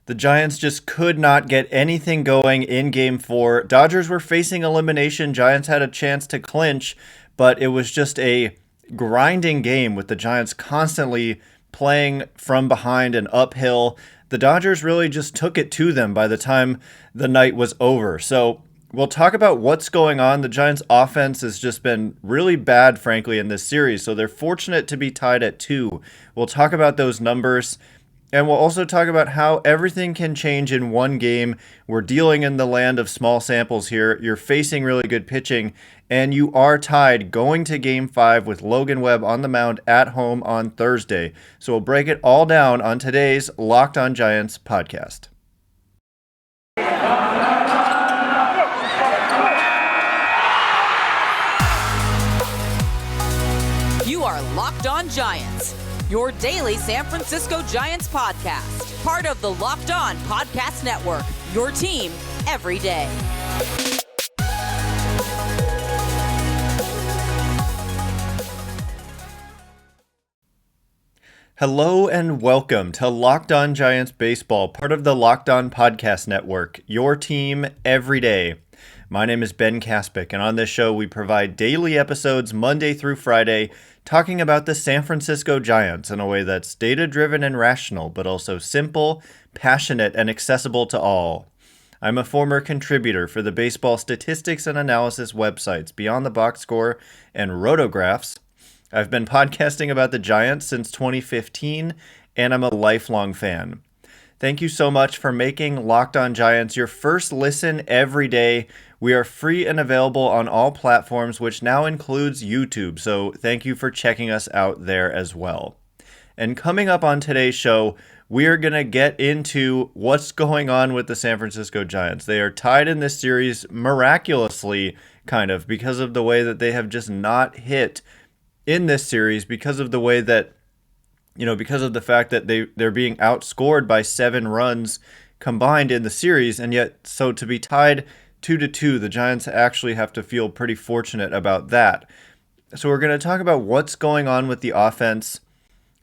The Giants just could not get anything going in Game 4. Dodgers were facing elimination. Giants had a chance to clinch, but it was just a grinding game with the Giants constantly playing from behind and uphill. The Dodgers really just took it to them by the time the night was over. So we'll talk about what's going on. The Giants' offense has just been really bad, frankly, in this series. So they're fortunate to be tied at 2. We'll talk about those numbers. And we'll also talk about how everything can change in one game. We're dealing in the land of small samples here. You're facing really good pitching, and you are tied going to Game 5 with Logan Webb on the mound at home on Thursday. So we'll break it all down on today's Locked On Giants podcast. You are Locked On Giants, your daily San Francisco Giants podcast. Part of the Locked On Podcast Network, your team every day. Hello and welcome to Locked On Giants Baseball, part of the Locked On Podcast Network, your team every day. My name is Ben Kaspick, and on this show we provide daily episodes Monday through Friday talking about the San Francisco Giants in a way that's data-driven and rational, but also simple, passionate, and accessible to all. I'm a former contributor for the baseball statistics and analysis websites Beyond the Box Score and Rotographs. I've been podcasting about the Giants since 2015, and I'm a lifelong fan. Thank you so much for making Locked On Giants your first listen every day. We are free and available on all platforms, which now includes YouTube, so thank you for checking us out there as well. And coming up on today's show, we are going to get into what's going on with the San Francisco Giants. They are tied in this series miraculously, kind of, because of the way that they have just not hit in this series, because of the way that because of the fact that they're being outscored by 7 runs combined in the series, and yet so to be tied 2-2, the Giants actually have to feel pretty fortunate about that. So we're going to talk about what's going on with the offense,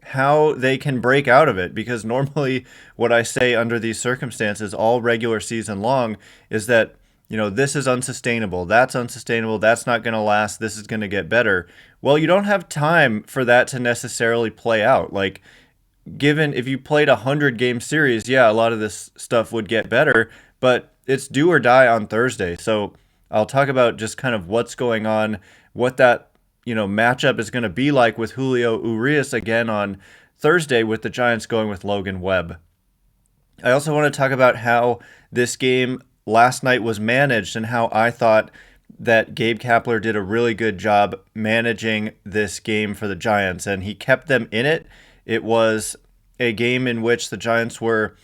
how they can break out of it, because normally what I say under these circumstances all regular season long is that this is unsustainable, that's unsustainable, that's not going to last, this is going to get better. Well, you don't have time for that to necessarily play out. Like, given if you played a 100-game series, yeah, a lot of this stuff would get better, but it's do or die on Thursday. So I'll talk about just kind of what's going on, what that matchup is going to be like with Julio Urías again on Thursday, with the Giants going with Logan Webb. I also want to talk about how this game last night was managed and how I thought that Gabe Kapler did a really good job managing this game for the Giants, and he kept them in it. It was a game in which the Giants were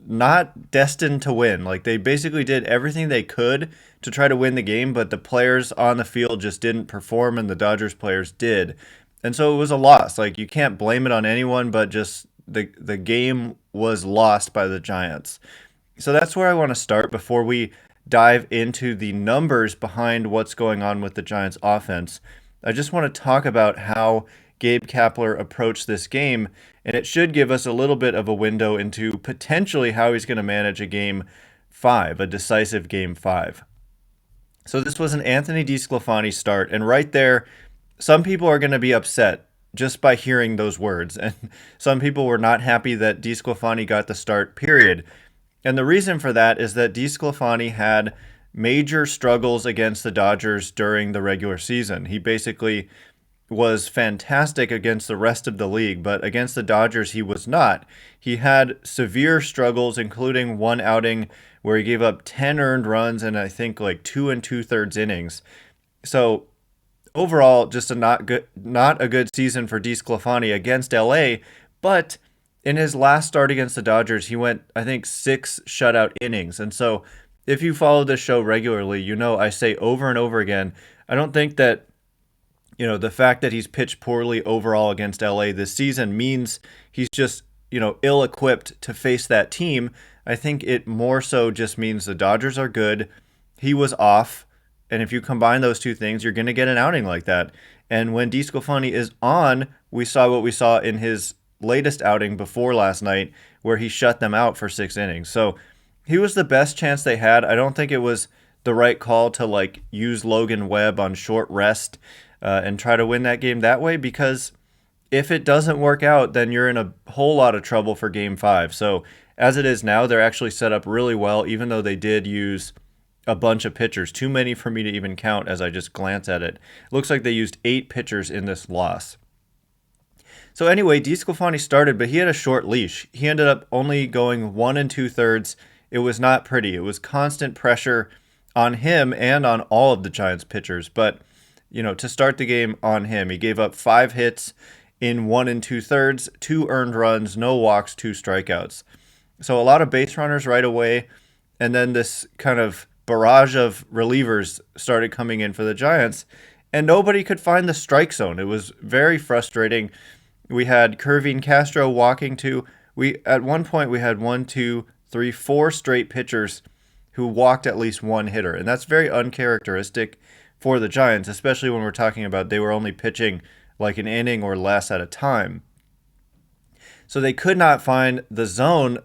not destined to win. Like, they basically did everything they could to try to win the game, but the players on the field just didn't perform, and the Dodgers players did. And so it was a loss. Like, you can't blame it on anyone, but just the game was lost by the Giants. So that's where I want to start before we dive into the numbers behind what's going on with the Giants offense. I just want to talk about how Gabe Kapler approached this game, and it should give us a little bit of a window into potentially how he's going to manage a Game 5, a decisive Game 5. So this was an Anthony DeSclafani start, and right there, some people are going to be upset just by hearing those words, and some people were not happy that DeSclafani got the start, period. And the reason for that is that DeSclafani had major struggles against the Dodgers during the regular season. He basically was fantastic against the rest of the league, but against the Dodgers he was not. He had severe struggles, including one outing where he gave up 10 earned runs and I think like 2 2/3 innings. So overall, just not a good season for DeSclafani against LA, but in his last start against the Dodgers, he went, I think, 6 shutout innings. And so if you follow this show regularly, I say over and over again, I don't think that, the fact that he's pitched poorly overall against LA this season means he's just, ill-equipped to face that team. I think it more so just means the Dodgers are good. He was off. And if you combine those two things, you're going to get an outing like that. And when DeSclafani is on, we saw what we saw in his latest outing before last night, where he shut them out for 6 innings. So he was the best chance they had. I don't think it was the right call to like use Logan Webb on short rest and try to win that game that way, because if it doesn't work out, then you're in a whole lot of trouble for Game 5. So as it is now, they're actually set up really well, even though they did use a bunch of pitchers. Too many for me to even count as I just glance at it. Looks like they used 8 pitchers in this loss. So anyway, DeSclafani started, but he had a short leash. He ended up only going 1 2/3. It was not pretty. It was constant pressure on him and on all of the Giants pitchers. But, to start the game on him, he gave up 5 hits in 1 2/3, 2 earned runs, no walks, 2 strikeouts. So a lot of base runners right away. And then this kind of barrage of relievers started coming in for the Giants, and nobody could find the strike zone. It was very frustrating. We had Kervin Castro walking to, at one point we had 1, 2, 3, 4 straight pitchers who walked at least one hitter, and that's very uncharacteristic for the Giants, especially when we're talking about they were only pitching like an inning or less at a time. So they could not find the zone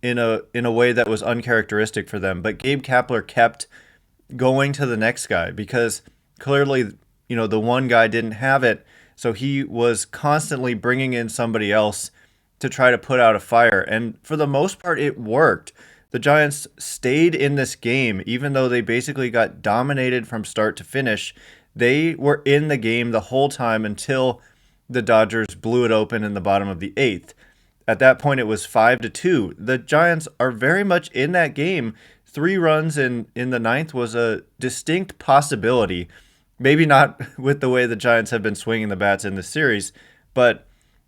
in a way that was uncharacteristic for them. But Gabe Kapler kept going to the next guy because clearly, the one guy didn't have it. So he was constantly bringing in somebody else to try to put out a fire. And for the most part, it worked. The Giants stayed in this game, even though they basically got dominated from start to finish. They were in the game the whole time until the Dodgers blew it open in the bottom of the 8th. At that point, it was 5-2. The Giants are very much in that game. 3 runs in the 9th was a distinct possibility. Maybe not with the way the Giants have been swinging the bats in this series, but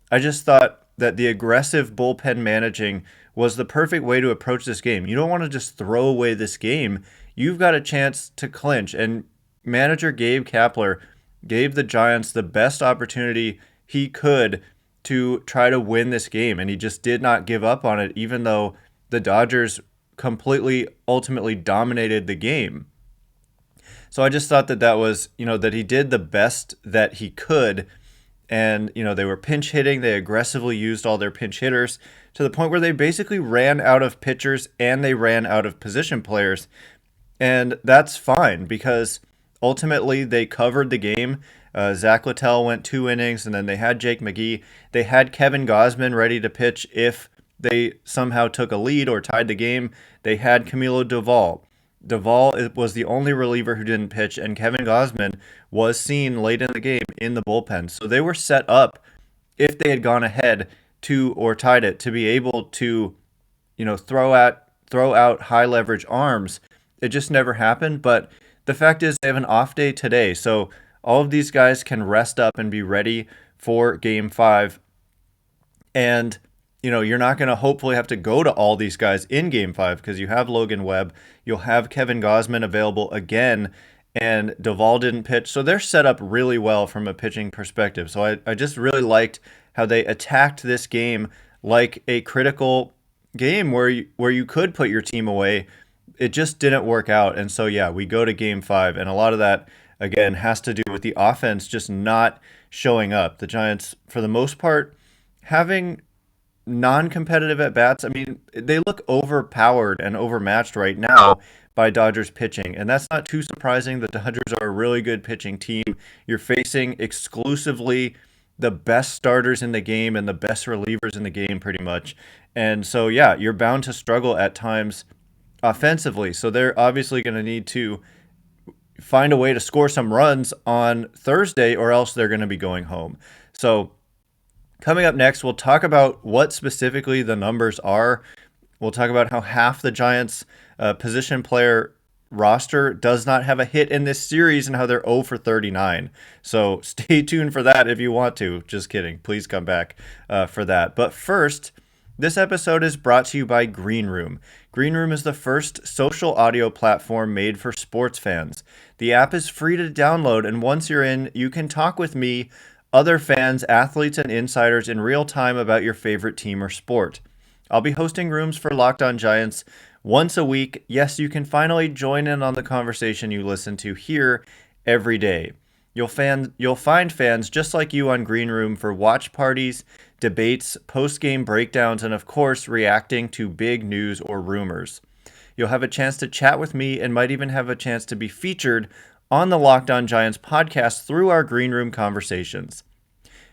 I just thought that the aggressive bullpen managing was the perfect way to approach this game. You don't want to just throw away this game. You've got a chance to clinch, and manager Gabe Kapler gave the Giants the best opportunity he could to try to win this game, and he just did not give up on it, even though the Dodgers completely ultimately dominated the game. So I just thought that was, that he did the best that he could, and, they were pinch hitting. They aggressively used all their pinch hitters to the point where they basically ran out of pitchers and they ran out of position players, and that's fine because ultimately they covered the game. Zach Littell went 2 innings, and then they had Jake McGee. They had Kevin Gausman ready to pitch if they somehow took a lead or tied the game. They had Camilo Doval. Doval was the only reliever who didn't pitch, and Kevin Gausman was seen late in the game in the bullpen. So they were set up, if they had gone ahead to or tied it, to be able to, throw out high leverage arms. It just never happened. But the fact is, they have an off day today, so all of these guys can rest up and be ready for Game 5. And, you're not going to hopefully have to go to all these guys in Game 5 because you have Logan Webb. You'll have Kevin Gausman available again, and Doval didn't pitch. So they're set up really well from a pitching perspective. So I just really liked how they attacked this game like a critical game where you could put your team away. It just didn't work out. And so, yeah, we go to Game 5, and a lot of that, again, has to do with the offense just not showing up. The Giants, for the most part, having non-competitive at-bats. I mean, they look overpowered and overmatched right now by Dodgers pitching, and that's not too surprising. The Dodgers are a really good pitching team. You're facing exclusively the best starters in the game and the best relievers in the game, pretty much. And so, yeah, you're bound to struggle at times offensively. So they're obviously going to need to find a way to score some runs on Thursday, or else they're going to be going home. So coming up next, we'll talk about what specifically the numbers are. We'll talk about how half the Giants' position player roster does not have a hit in this series and how they're 0 for 39. So stay tuned for that if you want to. Just kidding. Please come back for that. But first, this episode is brought to you by Green Room. Green Room is the first social audio platform made for sports fans. The app is free to download, and once you're in, you can talk with me, other fans, athletes, and insiders in real time about your favorite team or sport. I'll be hosting rooms for Locked On Giants once a week. Yes, you can finally join in on the conversation you listen to here every day. You'll find fans just like you on Green Room for watch parties, debates, post-game breakdowns, and of course, reacting to big news or rumors. You'll have a chance to chat with me and might even have a chance to be featured on the Locked On Giants podcast through our Green Room conversations.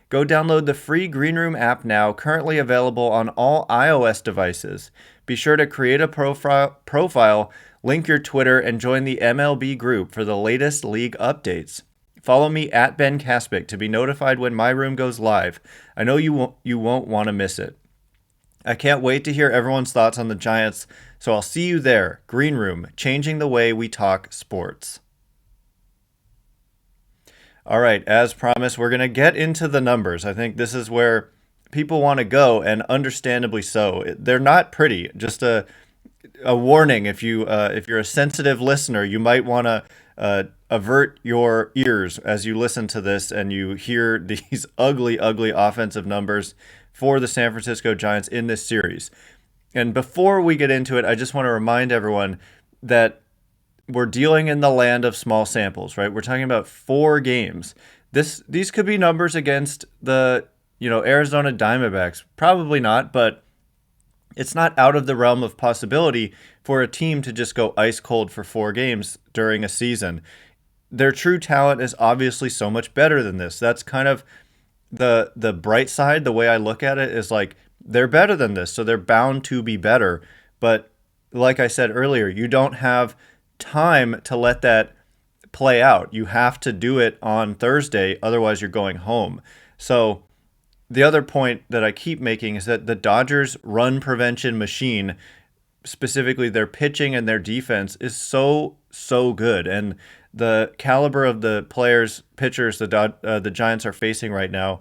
Go download the free Green Room app now, currently available on all iOS devices. Be sure to create a profile, link your Twitter, and join the MLB group for the latest league updates. Follow me at Ben Kaspick to be notified when my room goes live. I know you won't want to miss it. I can't wait to hear everyone's thoughts on the Giants, so I'll see you there. Green Room, changing the way we talk sports. All right, as promised, we're going to get into the numbers. I think this is where people want to go, and understandably so. They're not pretty. Just a warning, if you're a sensitive listener, you might want to avert your ears as you listen to this and you hear these ugly offensive numbers for the San Francisco Giants in this series. And before we get into it, I just want to remind everyone that we're dealing in the land of small samples, right? We're talking about 4 games. These could be numbers against the Arizona Diamondbacks. Probably not, but it's not out of the realm of possibility for a team to just go ice cold for 4 games during a season. Their true talent is obviously so much better than this. That's kind of the bright side. The way I look at it is like, they're better than this, so they're bound to be better. But like I said earlier, you don't have time to let that play out. You have to do it on Thursday, otherwise you're going home. So the other point that I keep making is that the Dodgers' run prevention machine, specifically their pitching and their defense, is so good. And the caliber of the pitchers the Giants are facing right now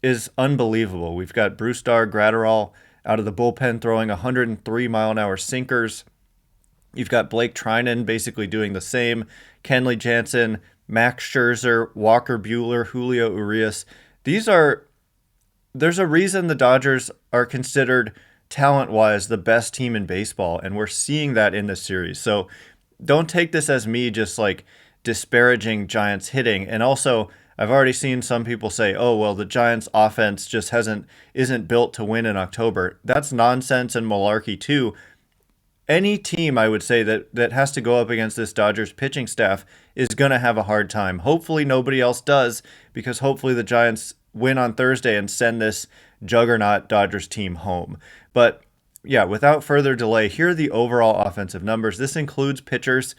is unbelievable. We've got Brusdar Graterol out of the bullpen throwing 103-mile-an-hour sinkers. You've got Blake Trinan basically doing the same. Kenley Jansen, Max Scherzer, Walker Buehler, Julio Urías. There's a reason the Dodgers are considered talent-wise the best team in baseball, and we're seeing that in this series. So don't take this as me just like disparaging Giants hitting. And also, I've already seen some people say, oh, well, the Giants offense just isn't built to win in October. That's nonsense and malarkey too. Any team, I would say, that has to go up against this Dodgers pitching staff is going to have a hard time. Hopefully nobody else does, because hopefully the Giants win on Thursday and send this juggernaut Dodgers team home. But yeah, without further delay, here are the overall offensive numbers. This includes pitchers.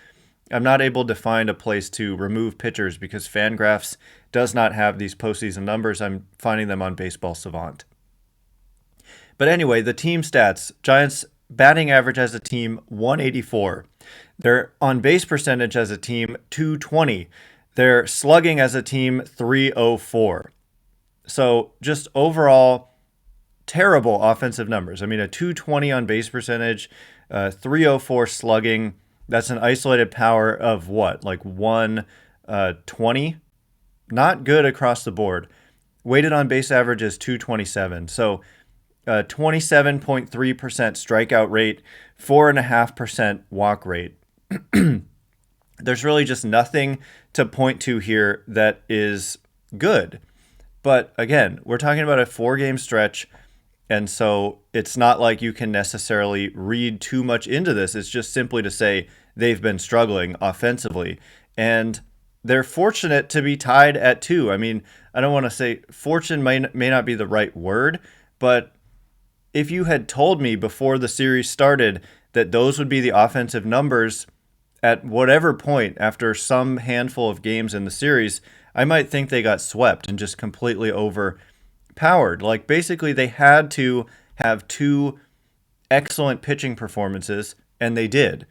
I'm not able to find a place to remove pitchers because Fangraphs does not have these postseason numbers. I'm finding them on Baseball Savant. But anyway, the team stats. Giants batting average as a team, 184. Their on-base percentage as a team, 220. Their slugging as a team, 304. So just overall, terrible offensive numbers. I mean, a 220 on-base percentage, 304 slugging. That's an isolated power of what? Like 120? Not good across the board. Weighted on-base average is 227. So 27.3% strikeout rate, 4.5% walk rate. There's really just nothing to point to here that is good. But again, we're talking about a 4-game stretch, and so it's not like you can necessarily read too much into this. It's just simply to say they've been struggling offensively, and they're fortunate to be tied at 2. I mean, I don't want to say fortune may not be the right word, but if you had told me before the series started that those would be the offensive numbers at whatever point after some handful of games in the series, I might think they got swept and just completely overpowered. Like, basically, they had to have 2 excellent pitching performances, and they did.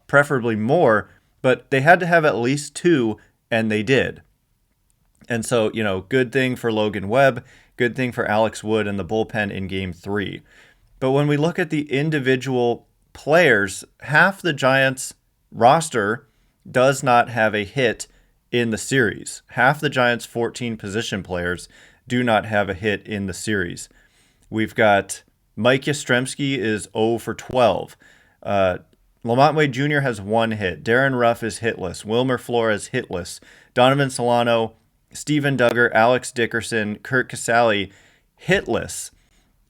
Preferably more, but they had to have at least 2, and they did. And so, good thing for Logan Webb, good thing for Alex Wood and the bullpen in Game 3. But when we look at the individual players, half the Giants roster does not have a hit in the series. Half the Giants' 14 position players do not have a hit in the series. We've got Mike Yastrzemski is 0 for 12. LaMonte Wade Jr. has 1 hit. Darren Ruff is hitless. Wilmer Flores hitless. Donovan Solano, Steven Duggar, Alex Dickerson, Kurt Casale hitless.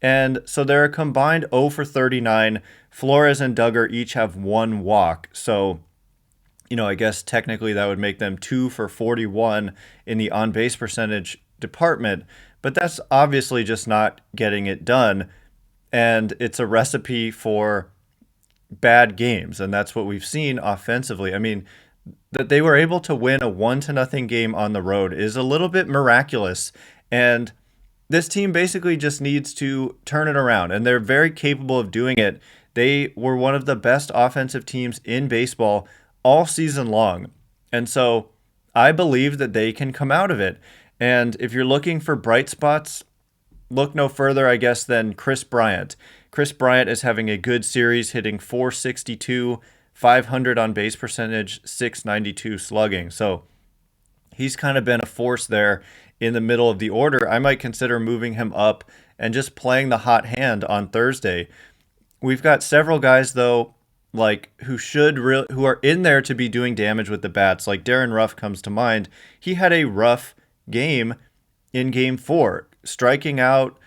And so they're a combined 0 for 39. Flores and Duggar each have 1 walk. So, I guess technically that would make them 2 for 41 in the on-base percentage department. But that's obviously just not getting it done. And it's a recipe for bad games. And that's what we've seen offensively. I mean, that they were able to win a 1-0 game on the road is a little bit miraculous. And this team basically just needs to turn it around, and they're very capable of doing it. They were one of the best offensive teams in baseball all season long. And so I believe that they can come out of it. And if you're looking for bright spots, look no further, I guess, than Chris Bryant. Chris Bryant is having a good series, hitting .462, 500 on base percentage, .692 slugging. So he's kind of been a force there in the middle of the order. I might consider moving him up and just playing the hot hand on Thursday. We've got several guys, though, who are in there to be doing damage with the bats. Like Darren Ruff comes to mind. He had a rough game in Game 4, striking out.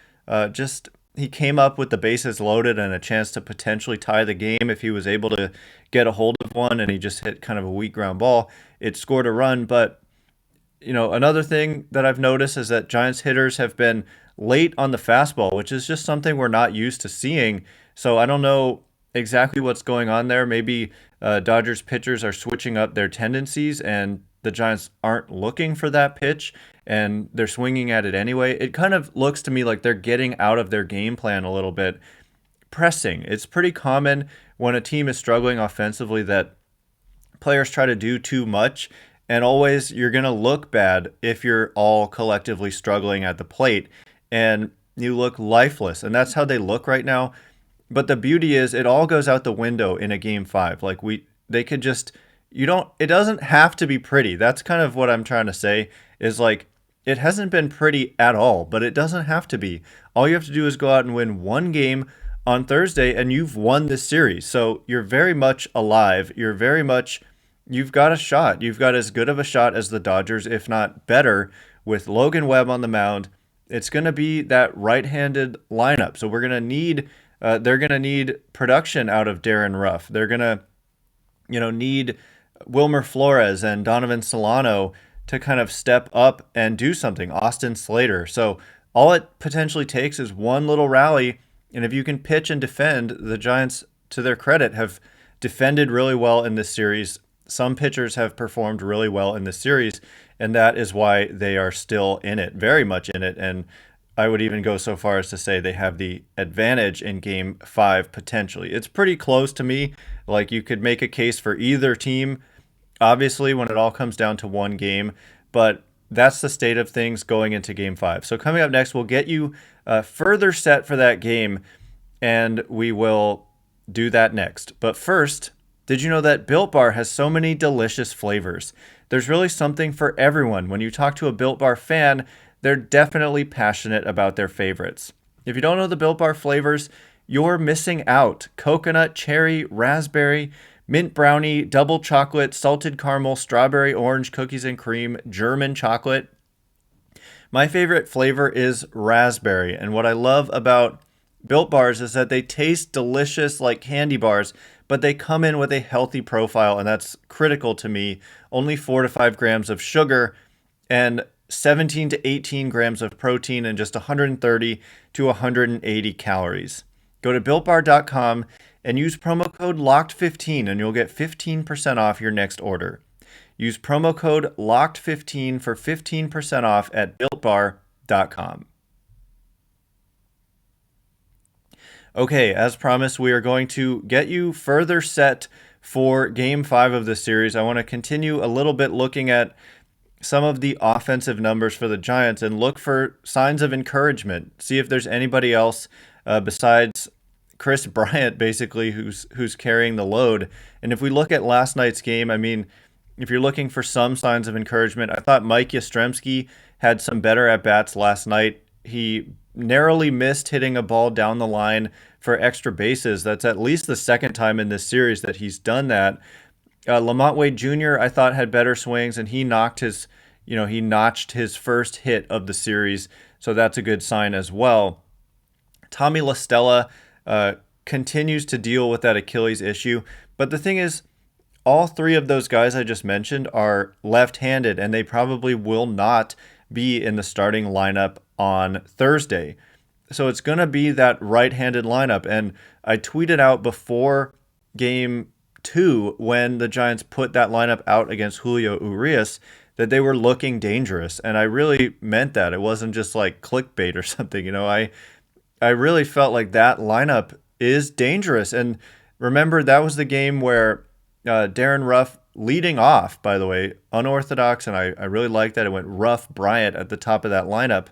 He came up with the bases loaded and a chance to potentially tie the game if he was able to get a hold of one, and he just hit kind of a weak ground ball. It scored a run, but another thing that I've noticed is that Giants hitters have been late on the fastball, which is just something we're not used to seeing. So I don't know exactly what's going on there. Maybe Dodgers pitchers are switching up their tendencies and the Giants aren't looking for that pitch and they're swinging at it anyway. It kind of looks to me like they're getting out of their game plan a little bit. Pressing. It's pretty common when a team is struggling offensively that players try to do too much. And always you're going to look bad if you're all collectively struggling at the plate and you look lifeless. And that's how they look right now. But the beauty is it all goes out the window in a Game 5. It doesn't have to be pretty. That's kind of what I'm trying to say is it hasn't been pretty at all, but it doesn't have to be. All you have to do is go out and win 1 game on Thursday and you've won this series. So you're very much alive. You've got a shot. You've got as good of a shot as the Dodgers, if not better, with Logan Webb on the mound. It's going to be that right-handed lineup. So they're going to need production out of Darren Ruff. They're going to, need Wilmer Flores and Donovan Solano to kind of step up and do something. Austin Slater. So all it potentially takes is one little rally. And if you can pitch and defend, the Giants, to their credit, have defended really well in this series. Some pitchers have performed really well in this series, and that is why they are still in it, very much in it. And I would even go so far as to say they have the advantage in Game 5 potentially. It's pretty close to me. You could make a case for either team, obviously, when it all comes down to one game. But that's the state of things going into Game 5. So coming up next, we'll get you further set for that game, and we will do that next. But first, did you know that Built Bar has so many delicious flavors? There's really something for everyone. When you talk to a Built Bar fan, they're definitely passionate about their favorites. If you don't know the Built Bar flavors, you're missing out. Coconut, cherry, raspberry, mint brownie, double chocolate, salted caramel, strawberry, orange, cookies and cream, German chocolate. My favorite flavor is raspberry. And what I love about Built Bars is that they taste delicious like candy bars, but they come in with a healthy profile, and that's critical to me. Only 4 to 5 grams of sugar and 17 to 18 grams of protein and just 130 to 180 calories. Go to BuiltBar.com and use promo code LOCKED15 and you'll get 15% off your next order. Use promo code LOCKED15 for 15% off at BuiltBar.com. Okay, as promised, we are going to get you further set for Game 5 of this series. I want to continue a little bit looking at some of the offensive numbers for the Giants and look for signs of encouragement. See if there's anybody else besides Chris Bryant, basically, who's carrying the load. And if we look at last night's game, if you're looking for some signs of encouragement, I thought Mike Yastrzemski had some better at-bats last night. He narrowly missed hitting a ball down the line for extra bases. That's at least the second time in this series that he's done that. Lamont Wade Jr. I thought had better swings, and he notched his first hit of the series, so that's a good sign as well. Tommy La Stella continues to deal with that Achilles issue, but the thing is, all three of those guys I just mentioned are left-handed, and they probably will not be in the starting lineup on Thursday. So it's going to be that right-handed lineup, and I tweeted out before Game 2 when the Giants put that lineup out against Julio Urías that they were looking dangerous, and I really meant that. It wasn't just like clickbait or something. I really felt like that lineup is dangerous. And remember, that was the game where Darren Ruff leading off, by the way, unorthodox, and I really like that. It went Ruff Bryant at the top of that lineup.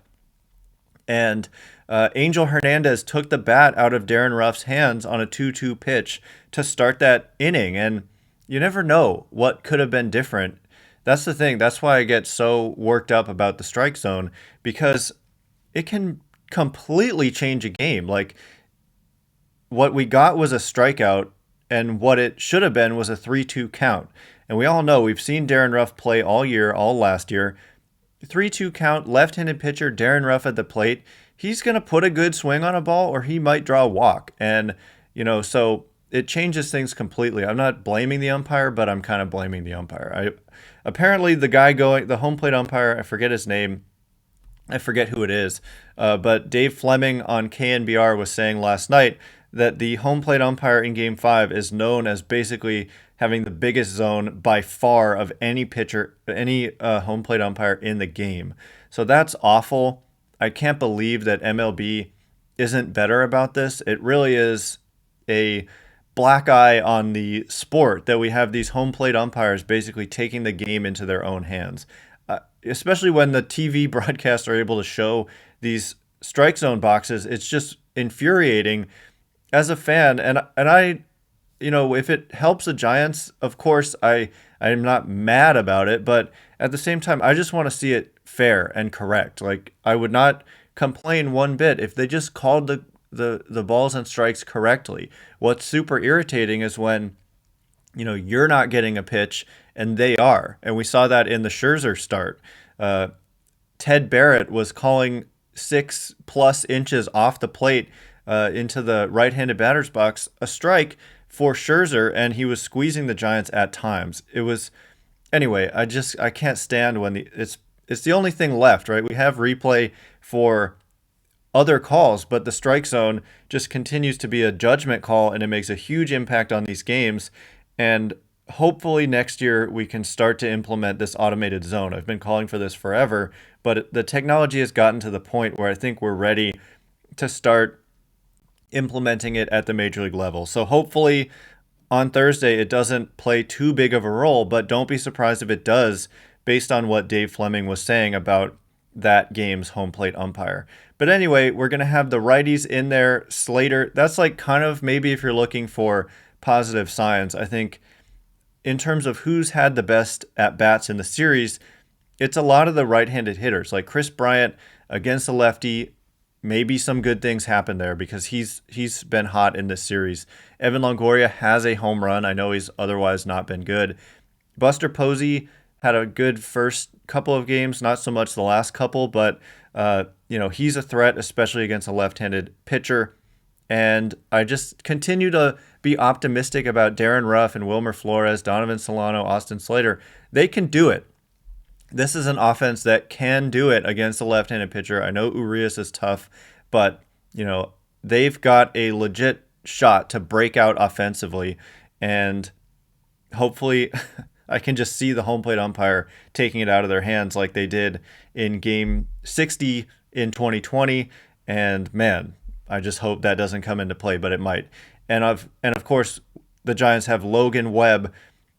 And Angel Hernandez took the bat out of Darren Ruff's hands on a 2-2 pitch to start that inning. And you never know what could have been different. That's the thing. That's why I get so worked up about the strike zone, because it can completely change a game. Like, what we got was a strikeout, and what it should have been was a 3-2 count. And we all know, we've seen Darren Ruff play all year, all last year. 3-2 count, left-handed pitcher, Darren Ruff at the plate. He's going to put a good swing on a ball, or he might draw a walk. And, so it changes things completely. I'm not blaming the umpire, but I'm kind of blaming the umpire. Apparently the home plate umpire, I forget his name, I forget who it is, but Dave Fleming on KNBR was saying last night that the home plate umpire in Game 5 is known as basically having the biggest zone by far of any pitcher, any home plate umpire in the game. So that's awful. I can't believe that MLB isn't better about this. It really is a black eye on the sport that we have these home plate umpires basically taking the game into their own hands. Especially when the TV broadcasts are able to show these strike zone boxes, it's just infuriating as a fan. And I, if it helps the Giants, of course, I'm not mad about it. But at the same time, I just want to see it fair and correct. Like, I would not complain one bit if they just called the balls and strikes correctly. What's super irritating is when, you're not getting a pitch and they are. And we saw that in the Scherzer start. Ted Barrett was calling 6+ inches off the plate into the right-handed batter's box a strike for Scherzer, and he was squeezing the Giants at times. It was, anyway, I can't stand when it's the only thing left, right? We have replay for other calls, but the strike zone just continues to be a judgment call, and it makes a huge impact on these games. And hopefully next year we can start to implement this automated zone. I've been calling for this forever, but the technology has gotten to the point where I think we're ready to start implementing it at the major league level. So hopefully on Thursday it doesn't play too big of a role, but don't be surprised if it does, based on what Dave Fleming was saying about that game's home plate umpire. But anyway, we're going to have the righties in there. Slater, that's like kind of maybe if you're looking for positive signs. I think in terms of who's had the best at-bats in the series, it's a lot of the right-handed hitters. Like Chris Bryant against a lefty, maybe some good things happen there because he's been hot in this series. Evan Longoria has a home run. I know he's otherwise not been good. Buster Posey had a good first couple of games, not so much the last couple, but he's a threat, especially against a left-handed pitcher. And I just continue to be optimistic about Darren Ruff and Wilmer Flores, Donovan Solano, Austin Slater. They can do it. This is an offense that can do it against a left-handed pitcher. I know Urías is tough, but they've got a legit shot to break out offensively, and hopefully I can just see the home plate umpire taking it out of their hands like they did in Game 60 in 2020. And man, I just hope that doesn't come into play, but it might. And of course, the Giants have Logan Webb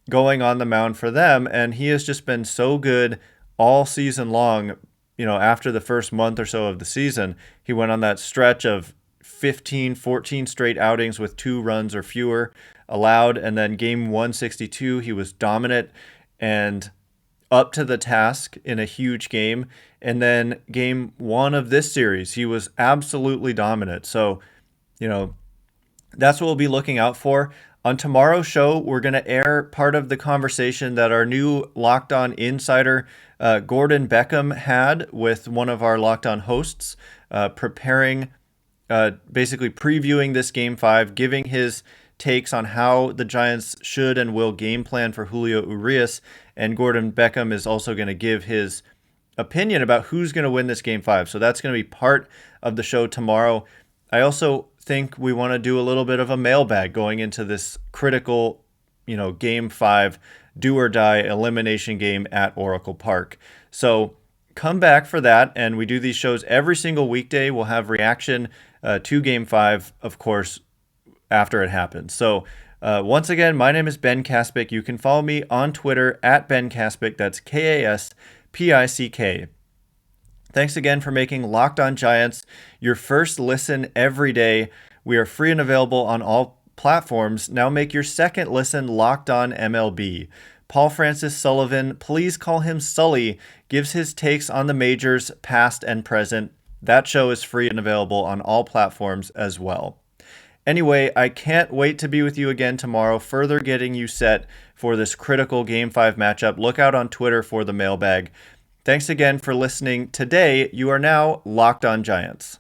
going on the mound for them, and he has just been so good all season long. After the first month or so of the season, he went on that stretch of 14 straight outings with 2 runs or fewer allowed, and then game 162, he was dominant and up to the task in a huge game. And then game 1 of this series, he was absolutely dominant. So, That's what we'll be looking out for. On tomorrow's show, we're going to air part of the conversation that our new Locked On insider, Gordon Beckham, had with one of our Locked On hosts, basically previewing this Game 5, giving his takes on how the Giants should and will game plan for Julio Urías. And Gordon Beckham is also going to give his opinion about who's going to win this Game 5. So that's going to be part of the show tomorrow. I also think we want to do a little bit of a mailbag going into this critical, Game 5 do or die elimination game at Oracle Park. So come back for that, and we do these shows every single weekday. We'll have reaction to Game 5, of course, after it happens. So once again, my name is Ben Kaspick. You can follow me on Twitter at Ben Kaspick. That's Kaspick. Thanks again for making Locked On Giants your first listen every day. We are free and available on all platforms. Now make your second listen Locked On MLB. Paul Francis Sullivan, please call him Sully, gives his takes on the majors, past and present. That show is free and available on all platforms as well. Anyway, I can't wait to be with you again tomorrow, further getting you set for this critical Game 5 matchup. Look out on Twitter for the mailbag. Thanks again for listening. Today, you are now Locked On Giants.